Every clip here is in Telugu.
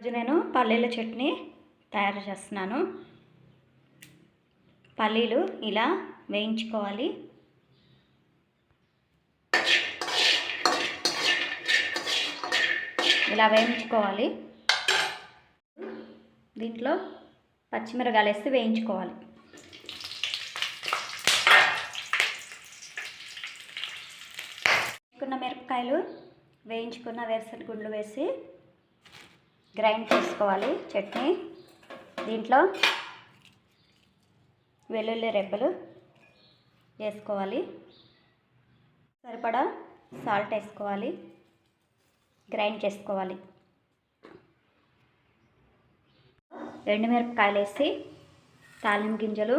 ఈరోజు నేను పల్లీల చట్నీ తయారు చేస్తున్నాను. పల్లీలు ఇలా వేయించుకోవాలి. దీంట్లో పచ్చిమిరపకాయలు వేసి వేయించుకోవాలి. మిరపకాయలు వేయించుకున్న వేరుశనగ గుండ్లు వేసి గ్రైండ్ చేసుకోవాలి చట్నీ. దీంట్లో వెల్లుల్లి రెబ్బలు వేసుకోవాలి. సరిపడా సాల్ట్ వేసుకోవాలి. గ్రైండ్ చేసుకోవాలి. ఎండుమిరపకాయలు వేసి తాలింపు గింజలు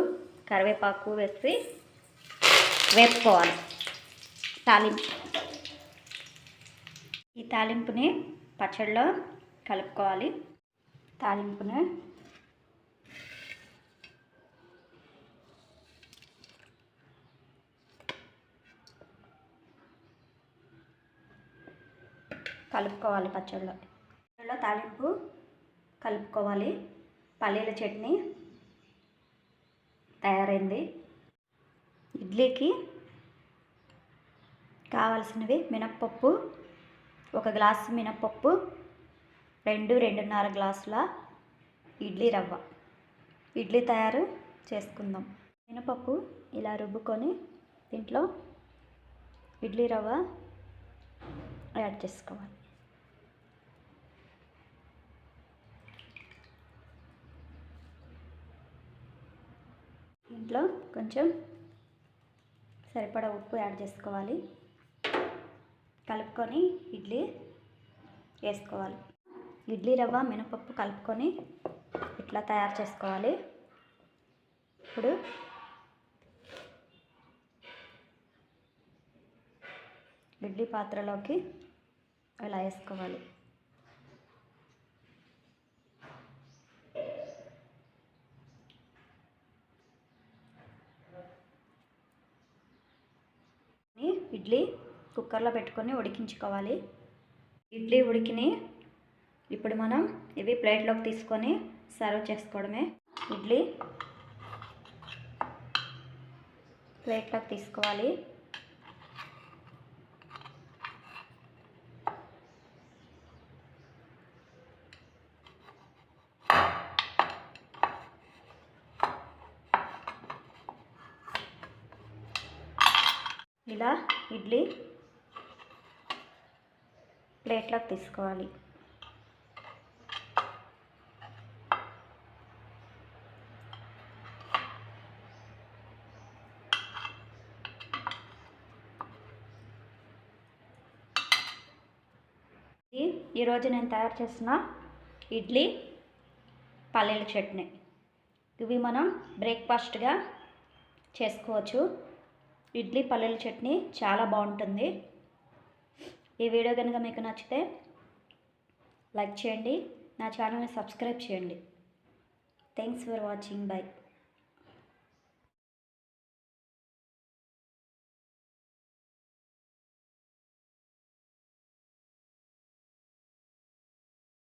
కరివేపాకు వేసి వేపుకోవాలి. ఈ తాలింపుని పచ్చడిలో కలుపుకోవాలి. తాలింపుని కలుపుకోవాలి. పచ్చడిలో తాలింపు కలుపుకోవాలి. పల్లీల చట్నీ తయారైంది. ఇడ్లీకి కావలసినవి మినప్పప్పు, 1 గ్లాసు మినప్పప్పు, 2-2.5 గ్లాసుల ఇడ్లీ రవ్వ. ఇడ్లీ తయారు చేసుకుందాం. మినపప్పు ఇలా రుబ్బుకొని దీంట్లో ఇడ్లీ రవ్వ యాడ్ చేసుకోవాలి. దీంట్లో కొంచెం సరిపడా ఉప్పు యాడ్ చేసుకోవాలి. కలుపుకొని ఇడ్లీ వేసుకోవాలి. ఇడ్లీ రవ్వ మినపప్పు కలుపుకొని ఇట్లా తయారు చేసుకోవాలి. ఇప్పుడు ఇడ్లీ పాత్రలోకి ఇలా వేసుకోవాలి. ఇడ్లీ కుక్కర్లో పెట్టుకొని ఉడికించుకోవాలి. ఇడ్లీ ఉడికిని ఇప్పుడు మనం ఇవి ప్లేట్లోకి తీసుకొని సర్వ్ చేసుకోవడమే. ఇడ్లీ ప్లేట్లోకి తీసుకోవాలి. ఇలా ఇడ్లీ ప్లేట్లోకి తీసుకోవాలి. ఈరోజు నేను తయారు చేసిన ఇడ్లీ పల్లీల చట్నీ. ఇవి మనం బ్రేక్ఫాస్ట్గా చేసుకోవచ్చు. ఇడ్లీ పల్లీల చట్నీ చాలా బాగుంటుంది. ఈ వీడియో కనుక మీకు నచ్చితే లైక్ చేయండి. నా ఛానల్ని సబ్స్క్రైబ్ చేయండి. Thanks for watching. బై.